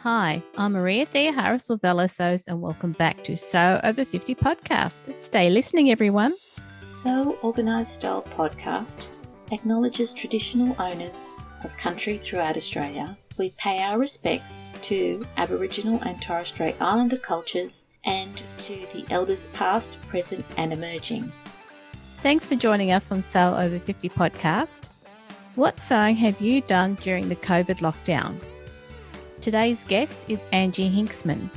Hi, I'm Maria Thea Harris or Velosos, and welcome back to So Over 50 podcast. Stay listening, everyone. So Organised Style podcast acknowledges traditional owners of country throughout Australia. We pay our respects to Aboriginal and Torres Strait Islander cultures and to the elders past, present and emerging. Thanks for joining us on So Over 50 podcast. What sewing have you done during the COVID lockdown? Today's guest is Angie Hinksman.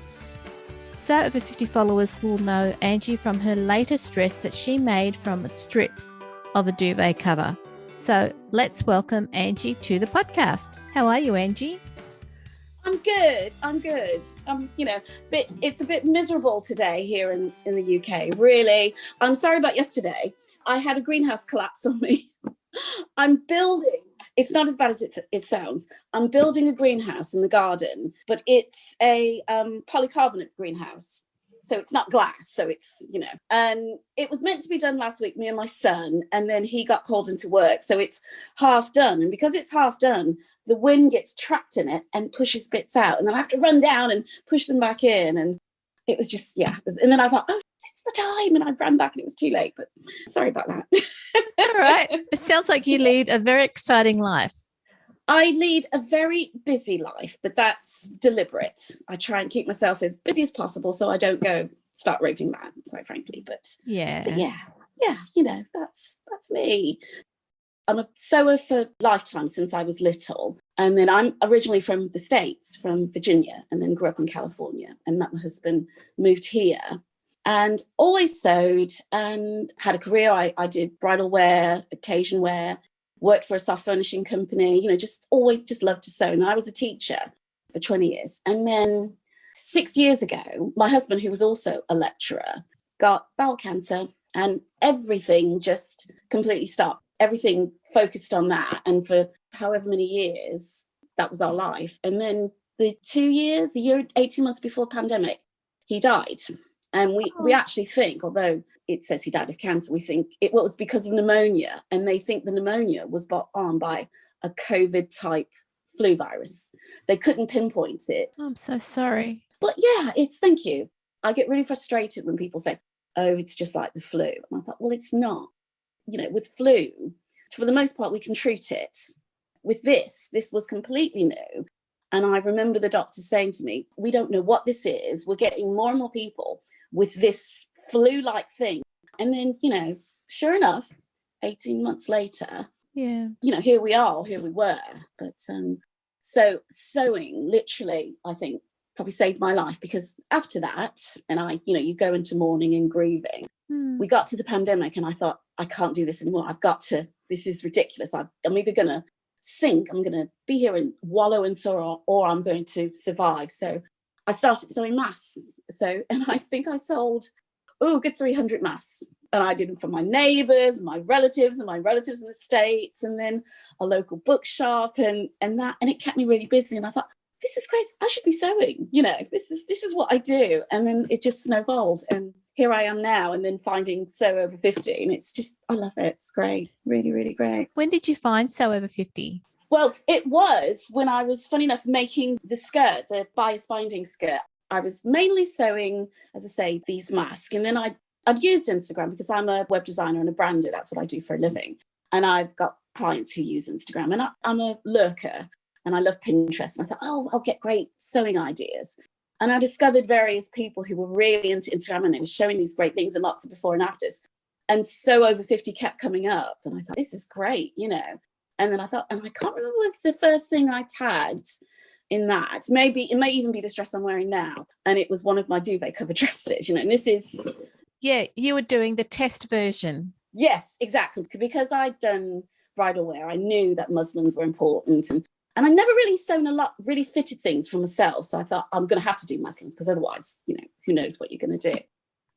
So Over 50 followers will know Angie from her latest dress that she made from strips of a duvet cover. So let's welcome Angie to the podcast. How are you, Angie? I'm good. But it's a bit miserable today here in the UK, really. I'm sorry about yesterday. I had a greenhouse collapse on me. I'm building. It's not as bad as it sounds. I'm building a greenhouse in the garden, but it's a polycarbonate greenhouse. So it's not glass. So it's, and it was meant to be done last week, me and my son, and then he got called into work. So it's half done. And because it's half done, the wind gets trapped in it and pushes bits out. And then I have to run down and push them back in. And it was just, and then I thought, oh, it's the time. And I ran back and it was too late, but sorry about that. All right. It sounds like you lead a very exciting life. I lead a very busy life, but that's deliberate. I try and keep myself as busy as possible so I don't start raving mad, quite frankly. But yeah, that's me. I'm a sewer for lifetime since I was little. And then I'm originally from the States, from Virginia, and then grew up in California and met my husband, moved here. And always sewed and had a career. I did bridal wear, occasion wear, worked for a soft furnishing company, just always just loved to sew. And I was a teacher for 20 years. And then 6 years ago, my husband, who was also a lecturer, got bowel cancer and everything just completely stopped. Everything focused on that. And for however many years, that was our life. And then a year, 18 months before the pandemic, he died. And we actually think, although it says he died of cancer, we think it was because of pneumonia. And they think the pneumonia was brought on by a COVID-type flu virus. They couldn't pinpoint it. I'm so sorry. But yeah, thank you. I get really frustrated when people say, oh, it's just like the flu. And I thought, well, it's not. With flu, for the most part, we can treat it. With this was completely new. And I remember the doctor saying to me, we don't know what this is. We're getting more and more people with this flu-like thing. And then, sure enough, 18 months later, here we were. But so sewing literally, I think, probably saved my life, because after that, and you go into mourning and grieving. We got to the pandemic and I thought, I can't do this anymore. This is ridiculous. I'm either going to sink, I'm going to be here and wallow in sorrow, or I'm going to survive. So I started sewing masks. And I think I sold, a good 300 masks. And I did them for my neighbours, my relatives, and my relatives in the States, and then a local bookshop and it kept me really busy. And I thought, this is crazy. I should be sewing. This is what I do. And then it just snowballed. And here I am now, and then finding So Over 50. And it's just, I love it. It's great. Really, really great. When did you find So Over 50? Well, it was when I was, funny enough, making the skirt, the bias binding skirt. I was mainly sewing, as I say, these masks. And then I'd used Instagram because I'm a web designer and a brander. That's what I do for a living. And I've got clients who use Instagram. And I'm a lurker and I love Pinterest. And I thought, I'll get great sewing ideas. And I discovered various people who were really into Instagram and they were showing these great things and lots of before and afters. And So Over 50 kept coming up. And I thought, this is great, And then I thought, and I can't remember what was the first thing I tagged in that. Maybe it may even be this dress I'm wearing now. And it was one of my duvet cover dresses, and this is. Yeah, you were doing the test version. Yes, exactly. Because I'd done bridal wear, I knew that muslins were important. And I never really sewn a lot, really fitted things for myself. So I thought, I'm going to have to do muslins because otherwise, who knows what you're going to do.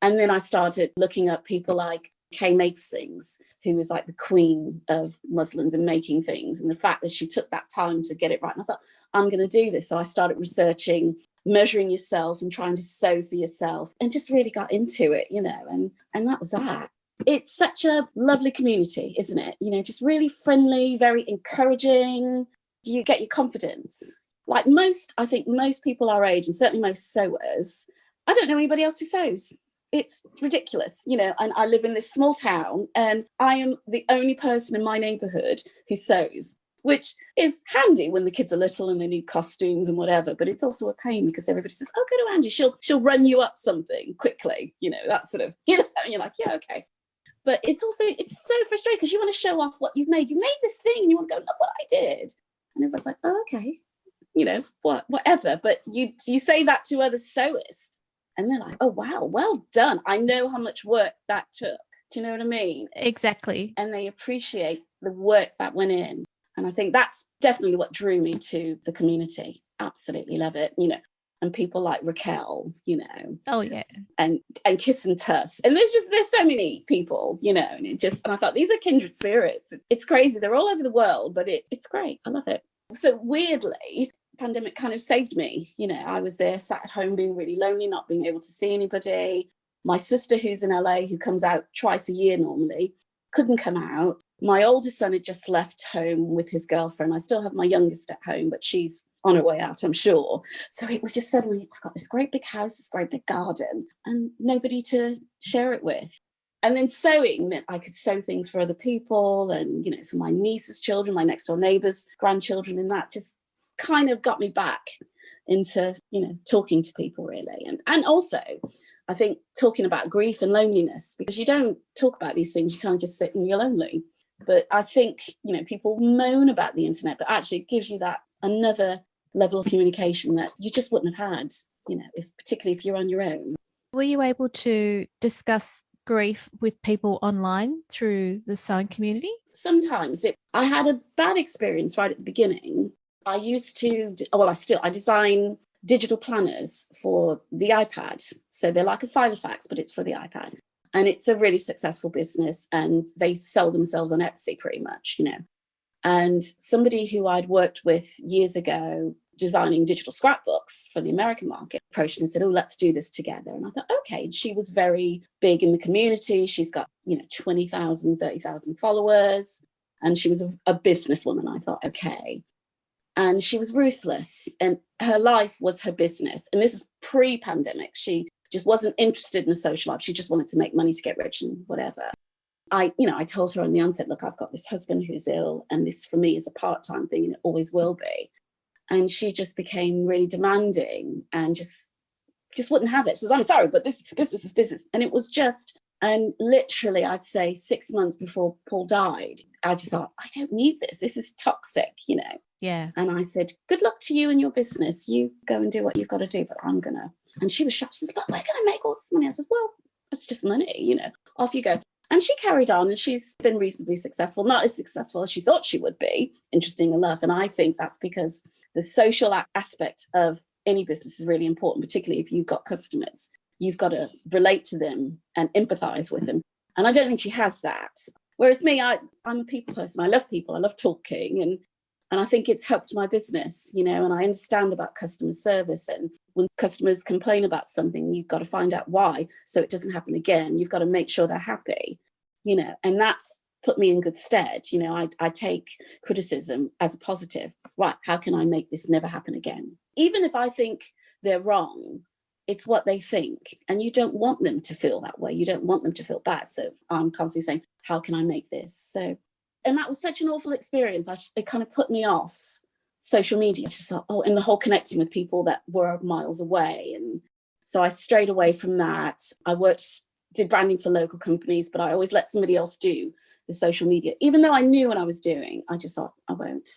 And then I started looking at people like Kay Makes Things, who was like the queen of muslins and making things. And the fact that she took that time to get it right. And I thought, I'm going to do this. So I started researching, measuring yourself and trying to sew for yourself, and just really got into it, and that was that. It's such a lovely community, isn't it? Just really friendly, very encouraging. You get your confidence. Like I think most people our age, and certainly most sewers, I don't know anybody else who sews. It's ridiculous, and I live in this small town and I am the only person in my neighbourhood who sews, which is handy when the kids are little and they need costumes and whatever, but it's also a pain because everybody says, oh, go to Angie, she'll run you up something quickly, that sort of, and you're like, yeah, okay. But it's so frustrating because you want to show off what you've made. You made this thing and you want to go, look what I did. And everyone's like, oh, okay, whatever. But you say that to other sewists and they're like, oh, wow, well done. I know how much work that took. Do you know what I mean? Exactly. And they appreciate the work that went in. And I think that's definitely what drew me to the community. Absolutely love it, and people like Raquel, Oh, yeah. And Kiss and Tuss. And there's so many people, and I thought these are kindred spirits. It's crazy. They're all over the world, but it's great. I love it. So weirdly, pandemic kind of saved me. I was there, sat at home being really lonely, not being able to see anybody. My sister, who's in LA, who comes out twice a year normally, couldn't come out. My oldest son had just left home with his girlfriend. I still have my youngest at home, but she's on her way out, I'm sure. So it was just suddenly, I've got this great big house, this great big garden, and nobody to share it with. And then sewing meant I could sew things for other people and, for my niece's children, my next door neighbours' grandchildren, and that just kind of got me back into, talking to people really. And also, I think talking about grief and loneliness, because you don't talk about these things, you kind of just sit and you're lonely. But I think, people moan about the internet, but actually it gives you that another level of communication that you just wouldn't have had, particularly if you're on your own. Were you able to discuss grief with people online through the sewing community? Sometimes. I had a bad experience right at the beginning. I used to, I design digital planners for the iPad. So they're like a Filofax, but it's for the iPad. And it's a really successful business and they sell themselves on Etsy pretty much, And somebody who I'd worked with years ago designing digital scrapbooks for the American market approached me and said, oh, let's do this together. And I thought, okay. And she was very big in the community. She's got, 20,000, 30,000 followers. And she was a businesswoman. I thought, okay. And she was ruthless and her life was her business. And this is pre-pandemic. She just wasn't interested in a social life. She just wanted to make money to get rich and whatever. I told her on the onset, look, I've got this husband who's ill and this for me is a part-time thing and it always will be. And she just became really demanding and just wouldn't have it. She says, I'm sorry, but this business is business. And it was and literally, I'd say 6 months before Paul died, I just thought, I don't need this. This is toxic, Yeah. And I said, good luck to you and your business. You go and do what you've got to do, but I'm going to. And she was shocked. She says, but we're going to make all this money. I says, well, it's just money, off you go. And she carried on and she's been reasonably successful, not as successful as she thought she would be, interesting enough. And I think that's because the social aspect of any business is really important, particularly if you've got customers. You've got to relate to them and empathize with them. And I don't think she has that. Whereas me, I'm a people person. I love people. I love talking. And I think it's helped my business, and I understand about customer service. And when customers complain about something, you've got to find out why so it doesn't happen again. You've got to make sure they're happy, and that's put me in good stead. I take criticism as a positive. Right, how can I make this never happen again? Even if I think they're wrong, it's what they think. And you don't want them to feel that way. You don't want them to feel bad. So I'm constantly saying, how can I make this? And that was such an awful experience. It kind of put me off social media. I just thought, and the whole connecting with people that were miles away. And so I strayed away from that. I did branding for local companies, but I always let somebody else do the social media. Even though I knew what I was doing, I just thought, I won't.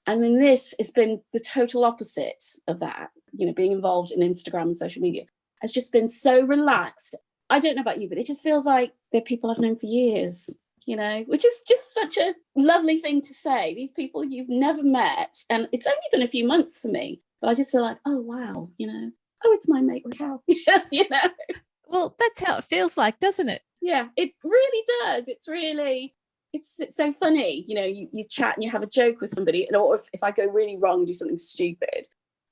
And then this has been the total opposite of that. Being involved in Instagram and social media has just been so relaxed. I don't know about you, but it just feels like they're people I've known for years. Which is just such a lovely thing to say. These people you've never met. And it's only been a few months for me, but I just feel like, oh, wow, it's my mate Raquel, Well, that's how it feels like, doesn't it? Yeah, it really does. It's so funny. You chat and you have a joke with somebody, or if I go really wrong and do something stupid,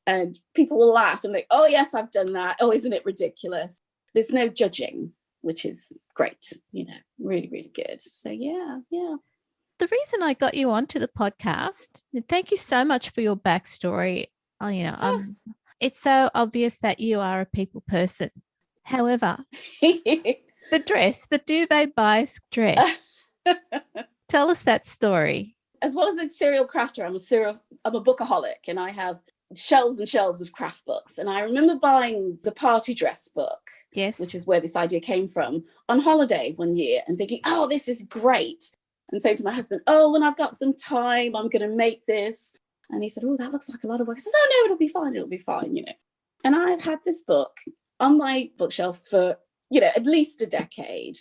and people will laugh and think, oh, yes, I've done that. Oh, isn't it ridiculous? There's no judging, which is great, really, really good. So, yeah. The reason I got you onto the podcast, and thank you so much for your backstory. Oh, it's so obvious that you are a people person. However, the duvet bias dress, tell us that story. As well as a serial crafter, I'm a bookaholic, and I have shelves and shelves of craft books. And I remember buying the party dress book, Yes, which is where this idea came from, on holiday one year, and thinking, oh, this is great. And saying to my husband, oh, when I've got some time, I'm going to make this. And he said, oh, that looks like a lot of work. I said, oh, no, it'll be fine. And I've had this book on my bookshelf for, at least a decade.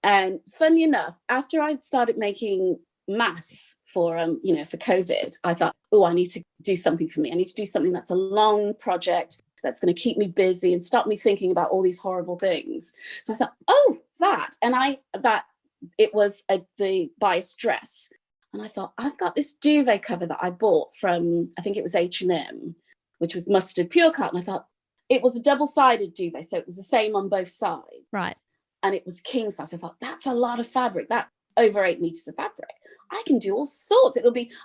And funny enough, after I started making masks for COVID, I thought, oh, I need to do something for me. I need to do something that's a long project that's going to keep me busy and stop me thinking about all these horrible things. So I thought, oh, that. And it was the bias dress. And I thought, I've got this duvet cover that I bought from, I think it was H&M, which was mustard pure cotton. I thought it was a double-sided duvet, so it was the same on both sides. Right. And it was king size. I thought, that's a lot of fabric. That's over 8 meters of fabric. I can do all sorts.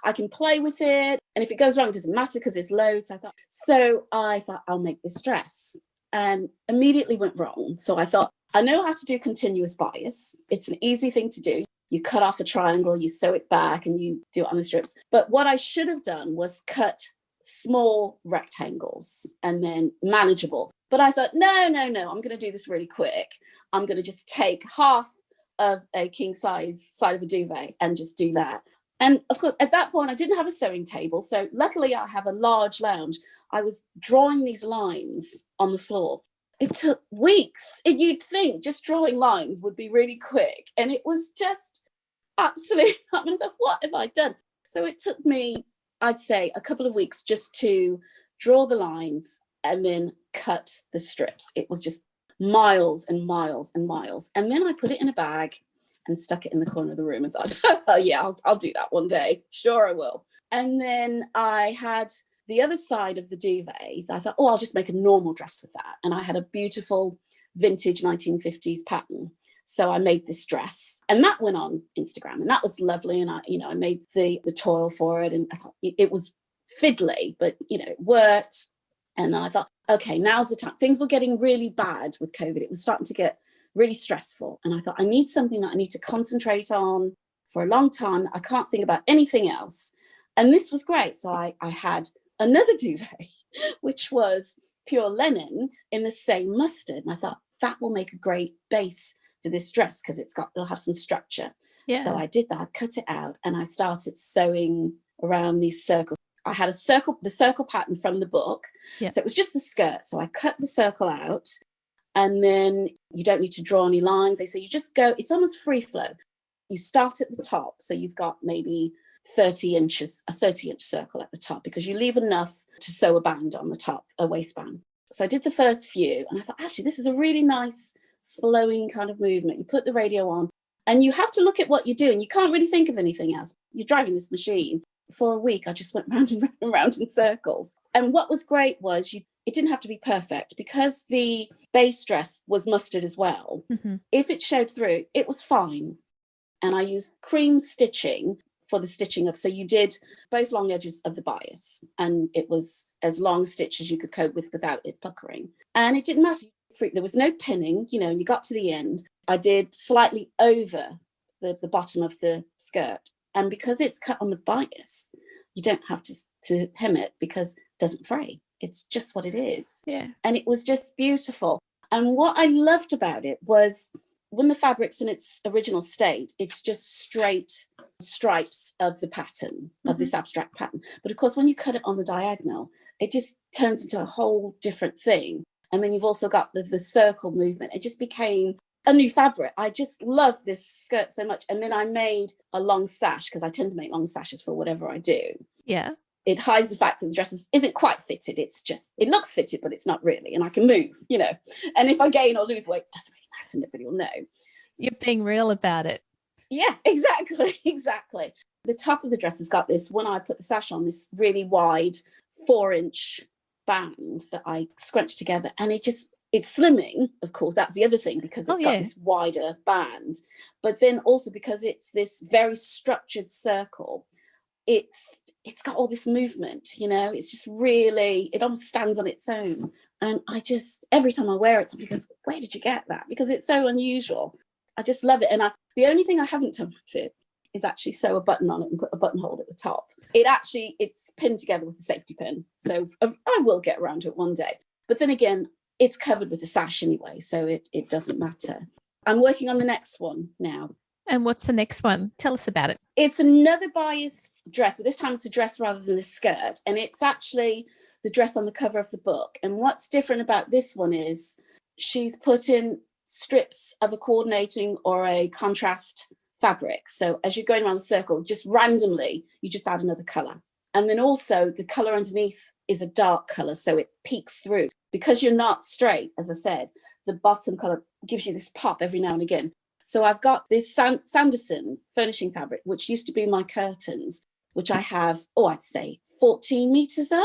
I can play with it. And if it goes wrong, it doesn't matter because it's loads. So I thought, I'll make this dress. And immediately went wrong. So I thought, I know how to do continuous bias. It's an easy thing to do. You cut off a triangle, you sew it back, and you do it on the strips. But what I should have done was cut small rectangles and then manageable. But I thought, no, I'm going to do this really quick. I'm going to just take half of a king size side of a duvet and just do that. And of course, at that point, I didn't have a sewing table. So luckily, I have a large lounge. I was drawing these lines on the floor. It took weeks. You'd think just drawing lines would be really quick. And it was just absolutely, what have I done? So it took me, I'd say, a couple of weeks just to draw the lines and then cut the strips. It was just miles and miles and miles. And then I put it in a bag and stuck it in the corner of the room and thought, oh yeah, I'll do that one day. Sure, I will. And then I had the other side of the duvet. I thought, oh, I'll just make a normal dress with that. And I had a beautiful vintage 1950s pattern. So I made this dress, and that went on Instagram, and that was lovely. And I made the toil for it, and I thought it was fiddly, but it worked. And then I thought, okay, now's the time. Things were getting really bad with COVID. It was starting to get really stressful. And I thought, I need something that I need to concentrate on for a long time. I can't think about anything else. And this was great. So I had another duvet, which was pure linen in the same mustard. And I thought that will make a great base for this dress because it'll have some structure. Yeah. So I did that, cut it out, and I started sewing around these circles. I had the circle pattern from the book. Yeah. So it was just the skirt. So I cut the circle out, and then you don't need to draw any lines. They say you just go, it's almost free flow. You start at the top. So you've got maybe 30 inches, a 30-inch circle at the top, because you leave enough to sew a band on the top, a waistband. So I did the first few, and I thought, actually, this is a really nice flowing kind of movement. You put the radio on, and you have to look at what you're doing. You can't really think of anything else. You're driving this machine. For a week, I just went round and round and round in circles. And what was great was it didn't have to be perfect, because the base dress was mustard as well. Mm-hmm. If it showed through, it was fine. And I used cream stitching for the stitching so you did both long edges of the bias, and it was as long stitch as you could cope with without it puckering. And it didn't matter. There was no pinning, and you got to the end. I did slightly over the bottom of the skirt. And because it's cut on the bias, you don't have to hem it, because it doesn't fray. It's just what it is. Yeah. And it was just beautiful. And what I loved about it was when the fabric's in its original state, it's just straight stripes of the pattern, of this abstract pattern. But of course, when you cut it on the diagonal, it just turns into a whole different thing. And then you've also got the circle movement. It just became a new fabric. I just love this skirt so much. And then I made a long sash, because I tend to make long sashes for whatever I do. Yeah. It hides the fact that the dress isn't quite fitted. It's just, it looks fitted, but it's not really. And I can move, And if I gain or lose weight, it doesn't really matter. Nobody will know. You're being real about it. Yeah, exactly. The top of the dress has got this, when I put the sash on, this really wide 4-inch band that I scrunched together. And it's slimming, of course. That's the other thing, because it's got this wider band. But then also because it's this very structured circle, it's got all this movement, it's just really, it almost stands on its own. And every time I wear it, somebody goes, where did you get that? Because it's so unusual. I just love it. And the only thing I haven't done with it is actually sew a button on it and put a buttonhole at the top. It's pinned together with a safety pin. So I will get around to it one day. But then again, it's covered with a sash anyway, so it doesn't matter. I'm working on the next one now. And what's the next one? Tell us about it. It's another bias dress, but this time it's a dress rather than a skirt. And it's actually the dress on the cover of the book. And what's different about this one is she's put in strips of a coordinating or a contrast fabric. So as you're going around the circle, just randomly, you just add another colour. And then also the colour underneath is a dark colour, so it peeks through. Because you're not straight, as I said, the bottom colour gives you this pop every now and again. So I've got this Sanderson furnishing fabric, which used to be my curtains, which I have, I'd say 14 metres of,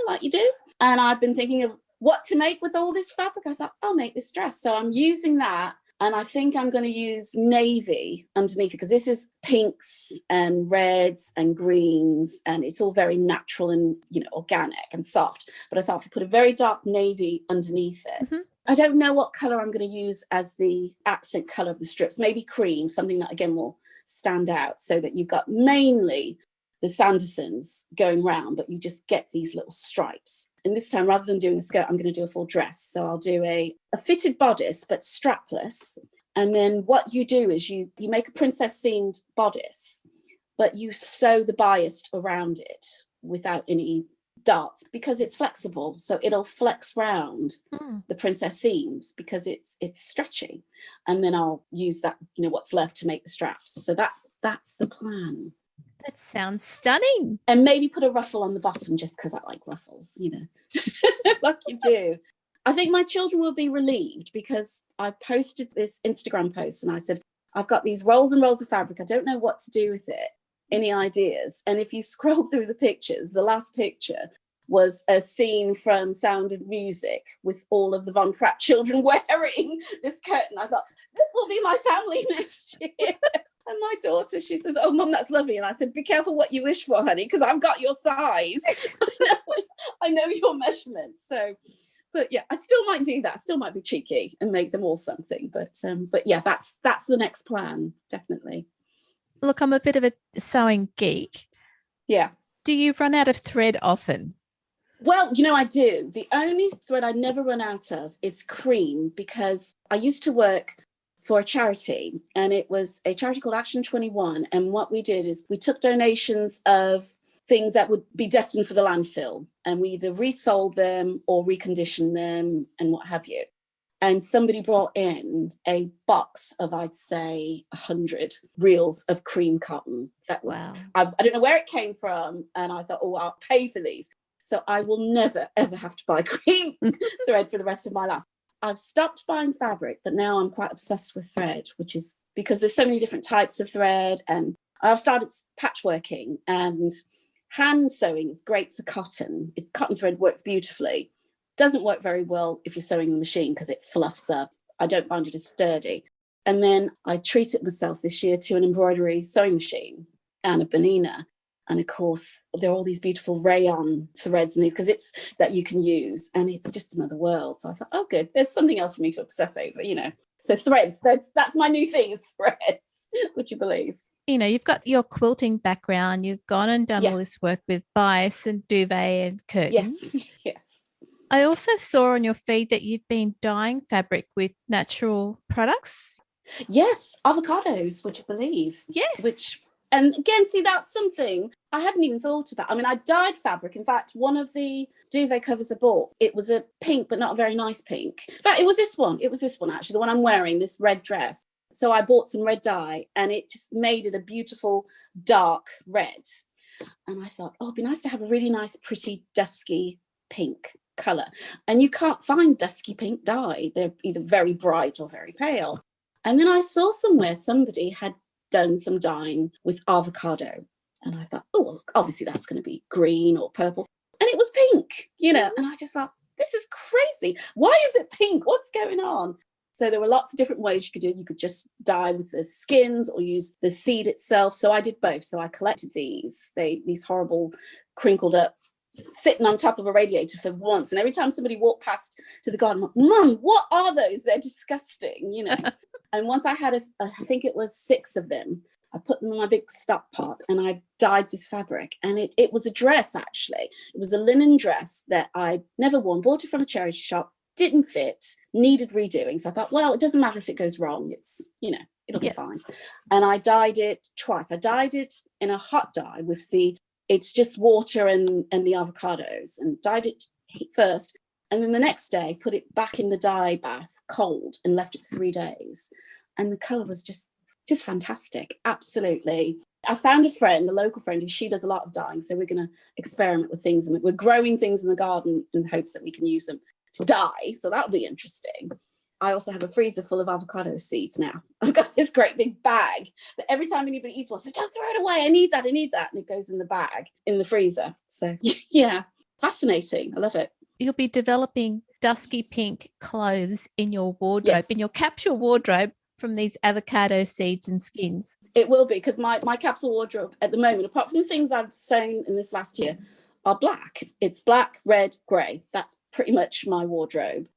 like you do. And I've been thinking of what to make with all this fabric. I thought, I'll make this dress. So I'm using that. And I think I'm going to use navy underneath it, because this is pinks and reds and greens, and it's all very natural and, organic and soft. But I thought if I put a very dark navy underneath it, I don't know what colour I'm going to use as the accent colour of the strips. Maybe cream, something that, again, will stand out, so that you've got mainly the Sandersons going round, but you just get these little stripes. And this time, rather than doing a skirt, I'm going to do a full dress. So I'll do a fitted bodice, but strapless. And then what you do is you make a princess seamed bodice, but you sew the bias around it without any darts, because it's flexible. So it'll flex round the princess seams because it's stretchy. And then I'll use that, what's left to make the straps. So that's the plan. That sounds stunning. And maybe put a ruffle on the bottom, just because I like ruffles, like you do. I think my children will be relieved, because I posted this Instagram post and I said, I've got these rolls and rolls of fabric. I don't know what to do with it. Any ideas? And if you scroll through the pictures, the last picture was a scene from Sound of Music with all of the Von Trapp children wearing this curtain. I thought, this will be my family next year. And my daughter, she says, oh, Mum, that's lovely. And I said, be careful what you wish for, honey, because I've got your size. I know your measurements. So, but yeah, I still might do that. I still might be cheeky and make them all something. But yeah, that's the next plan, definitely. Look, I'm a bit of a sewing geek. Yeah. Do you run out of thread often? Well, I do. The only thread I never run out of is cream, because I used to work for a charity, and it was a charity called Action 21. And what we did is we took donations of things that would be destined for the landfill, and we either resold them or reconditioned them and what have you. And somebody brought in a box of, I'd say, 100 reels of cream cotton. That was, wow. I don't know where it came from. And I thought, I'll pay for these. So I will never, ever have to buy cream thread for the rest of my life. I've stopped buying fabric, but now I'm quite obsessed with thread, which is because there's so many different types of thread. And I've started patchworking, and hand sewing is great for cotton. Cotton thread works beautifully. Doesn't work very well if you're sewing the machine, because it fluffs up. I don't find it as sturdy. And then I treated myself this year to an embroidery sewing machine and a Bonina. And of course, there are all these beautiful rayon threads in it, because it's that you can use, and it's just another world. So I thought, oh, good, there's something else for me to obsess over, So threads, that's my new thing, is threads. Would you believe? You've got your quilting background. You've gone and done all this work with bias and duvet and curtains. Yes. I also saw on your feed that you've been dyeing fabric with natural products. Yes, avocados, would you believe? Yes. And again, see, that's something I hadn't even thought about. I mean, I dyed fabric. In fact, one of the duvet covers I bought, it was a pink, but not a very nice pink. In fact, it was this one, actually, the one I'm wearing, this red dress. So I bought some red dye, and it just made it a beautiful dark red. And I thought, it'd be nice to have a really nice, pretty, dusky pink colour. And you can't find dusky pink dye. They're either very bright or very pale. And then I saw somewhere somebody had done some dyeing with avocado, and I thought, obviously that's going to be green or purple, and it was pink, and I just thought, this is crazy. Why is it pink? What's going on? So there were lots of different ways you could do it. You could just dye with the skins or use the seed itself. So I did both. So I collected these horrible crinkled up, sitting on top of a radiator for once. And every time somebody walked past to the garden, I'm like, Mum, what are those? They're disgusting, you know. And once I had, I think it was 6 of them, I put them in my big stock pot and I dyed this fabric. And it was a dress, actually. It was a linen dress that I never worn, bought it from a charity shop, didn't fit, needed redoing. So I thought, well, it doesn't matter if it goes wrong. It's, you know, it'll be fine. And I dyed it twice. I dyed it in a hot dye with it's just water and the avocados, and dyed it first. And then the next day, put it back in the dye bath, cold, and left it for 3 days. And the colour was just fantastic. Absolutely. I found a local friend, who she does a lot of dyeing. So we're going to experiment with things, and we're growing things in the garden in the hopes that we can use them to dye. So that'll be interesting. I also have a freezer full of avocado seeds now. I've got this great big bag that every time anybody eats one, so don't throw it away. I need that. And it goes in the bag in the freezer. So yeah, fascinating. I love it. You'll be developing dusky pink clothes in your wardrobe, in your capsule wardrobe, from these avocado seeds and skins. It will be, because my capsule wardrobe at the moment, apart from the things I've sewn in this last year, are black. It's black, red, grey. That's pretty much my wardrobe.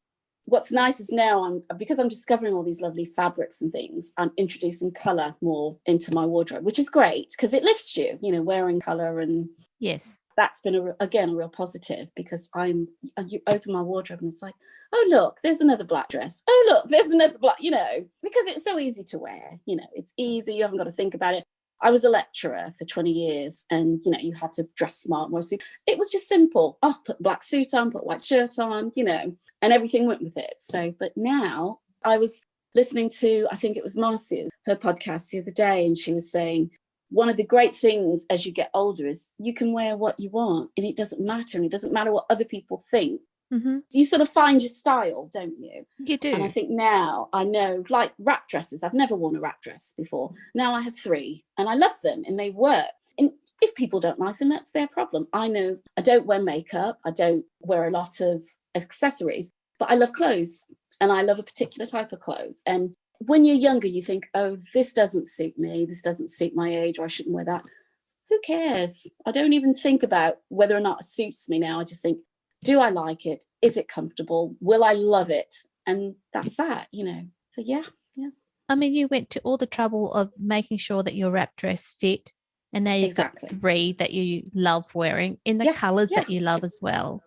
What's nice is now because I'm discovering all these lovely fabrics and things, I'm introducing colour more into my wardrobe, which is great because it lifts you, you know, wearing colour. And yes, that's been a real positive, because you open my wardrobe and it's like, oh, look, there's another black dress. Oh, look, there's another black, you know, because it's so easy to wear. You know, it's easy. You haven't got to think about it. I was a lecturer for 20 years and, you know, you had to dress smart mostly. It was just simple. Oh, put a black suit on, put a white shirt on, you know, and everything went with it. So, but now I was listening to, I think it was Marcia's, her podcast the other day, and she was saying, one of the great things as you get older is you can wear what you want and it doesn't matter. And it doesn't matter what other people think. Mm-hmm. You sort of find your style, don't you? You do. And I think now I know, like wrap dresses, I've never worn a wrap dress before. Now I have 3 and I love them and they work. And if people don't like them, that's their problem. I know I don't wear makeup. I don't wear a lot of accessories, but I love clothes and I love a particular type of clothes. And when you're younger, you think, oh, this doesn't suit me. This doesn't suit my age, or I shouldn't wear that. Who cares? I don't even think about whether or not it suits me now. I just think, do I like it? Is it comfortable? Will I love it? And that's that, you know. So yeah. I mean, you went to all the trouble of making sure that your wrap dress fit, and now you've got 3 that you love wearing in the colours that you love as well.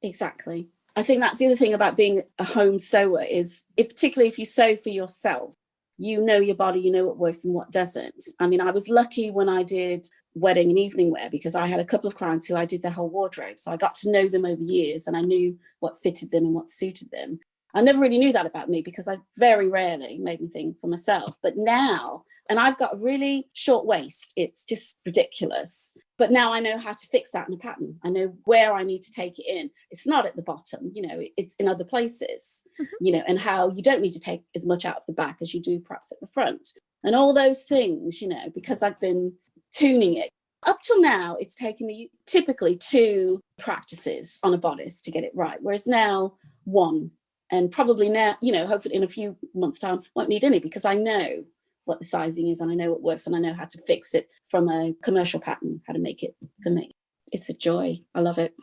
Exactly. I think that's the other thing about being a home sewer is, particularly if you sew for yourself, you know your body, you know what works and what doesn't. I mean, I was lucky when I did wedding and evening wear, because I had a couple of clients who I did their whole wardrobe. So I got to know them over years and I knew what fitted them and what suited them. I never really knew that about me because I very rarely made anything for myself. But now, and I've got a really short waist, it's just ridiculous. But now I know how to fix that in a pattern. I know where I need to take it in. It's not at the bottom, you know, it's in other places, you know, and how you don't need to take as much out of the back as you do perhaps at the front. And all those things, you know, because I've been tuning it. Up till now, it's taken me typically 2 practices on a bodice to get it right. Whereas now, 1. And probably now, you know, hopefully in a few months' time, won't need any, because I know what the sizing is and I know what works and I know how to fix it from a commercial pattern, how to make it for me. It's a joy. I love it.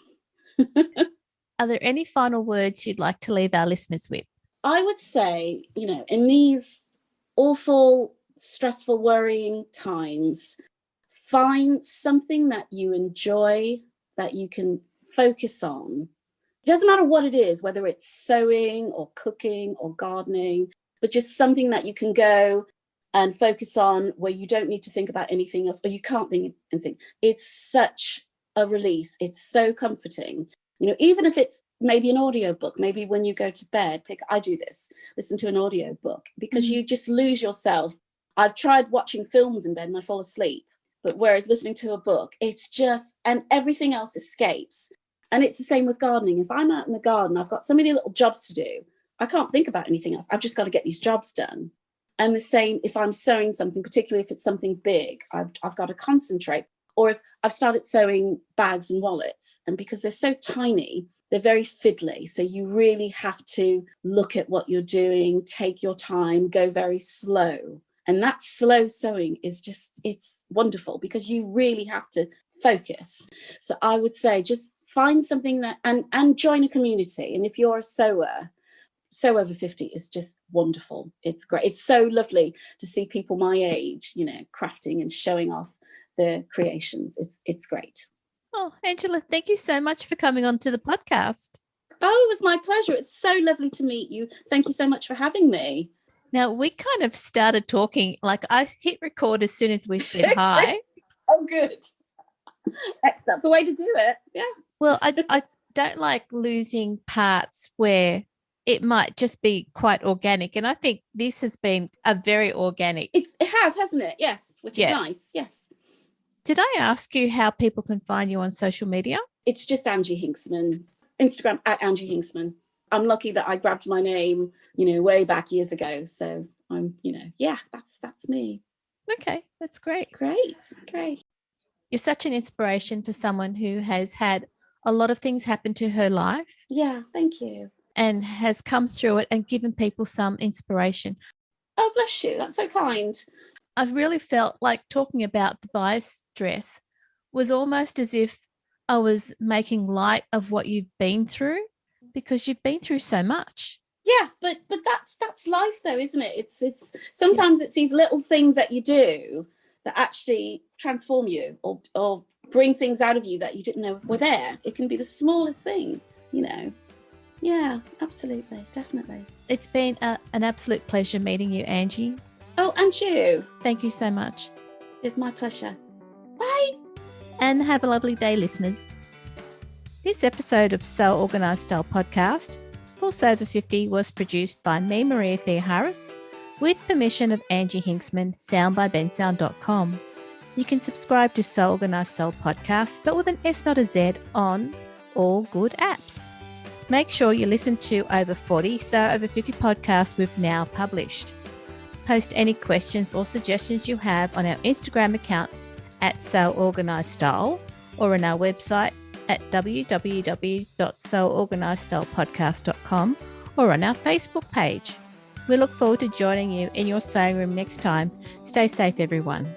Are there any final words you'd like to leave our listeners with? I would say, you know, in these awful, stressful, worrying times, find something that you enjoy, that you can focus on. It doesn't matter what it is, whether it's sewing or cooking or gardening, but just something that you can go and focus on where you don't need to think about anything else, or you can't think anything. It's such a release. It's so comforting. You know, even if it's maybe an audio book, maybe when you go to bed, I do this, listen to an audio book, because you just lose yourself. I've tried watching films in bed and I fall asleep, but whereas listening to a book, it's just, and everything else escapes. And it's the same with gardening. If I'm out in the garden, I've got so many little jobs to do. I can't think about anything else. I've just got to get these jobs done. And the same if I'm sewing something, particularly if it's something big, I've got to concentrate. Or if I've started sewing bags and wallets, and because they're so tiny, they're very fiddly. So you really have to look at what you're doing, take your time, go very slow. And that slow sewing is just, it's wonderful because you really have to focus. So I would say just find something that, and join a community. And if you're a sewer, Sew Over 50 is just wonderful. It's great. It's so lovely to see people my age, you know, crafting and showing off their creations. It's great. Oh, Angela, thank you so much for coming on to the podcast. Oh, it was my pleasure. It's so lovely to meet you. Thank you so much for having me. Now, we kind of started talking, like I hit record as soon as we said hi. Oh, good. That's the way to do it. Yeah. Well, I don't like losing parts where it might just be quite organic. And I think this has been a very organic. It has, hasn't it? Yes, which is nice. Yes. Did I ask you how people can find you on social media? It's just Angie Hinksman. Instagram at Angie Hinksman. I'm lucky that I grabbed my name, you know, way back years ago. So I'm, you know, yeah, that's me. Okay, that's great. Great. You're such an inspiration for someone who has had a lot of things happen to her life. Yeah, thank you. And has come through it and given people some inspiration. Oh, bless you. That's so kind. I've really felt like talking about the bias dress was almost as if I was making light of what you've been through, because you've been through so much. Yeah, but that's life though, isn't it? It's sometimes it's these little things that you do that actually transform you or bring things out of you that you didn't know were there. It can be the smallest thing, you know. Yeah, absolutely, definitely. It's been an absolute pleasure meeting you, Angie. Oh, and you. Thank you so much. It's my pleasure. Bye. And have a lovely day, listeners. This episode of So Organised Style Podcast, Pulse Over 50, was produced by me, Maria Thea Harris, with permission of Angie Hinksman, soundbybensound.com. You can subscribe to So Organised Style Podcast, but with an S, not a Z, on all good apps. Make sure you listen to over 40 So Over 50 podcasts we've now published. Post any questions or suggestions you have on our Instagram account at So Organised Style or on our website at www.soorganisedstylepodcast.com or on our Facebook page. We look forward to joining you in your sewing room next time. Stay safe, everyone.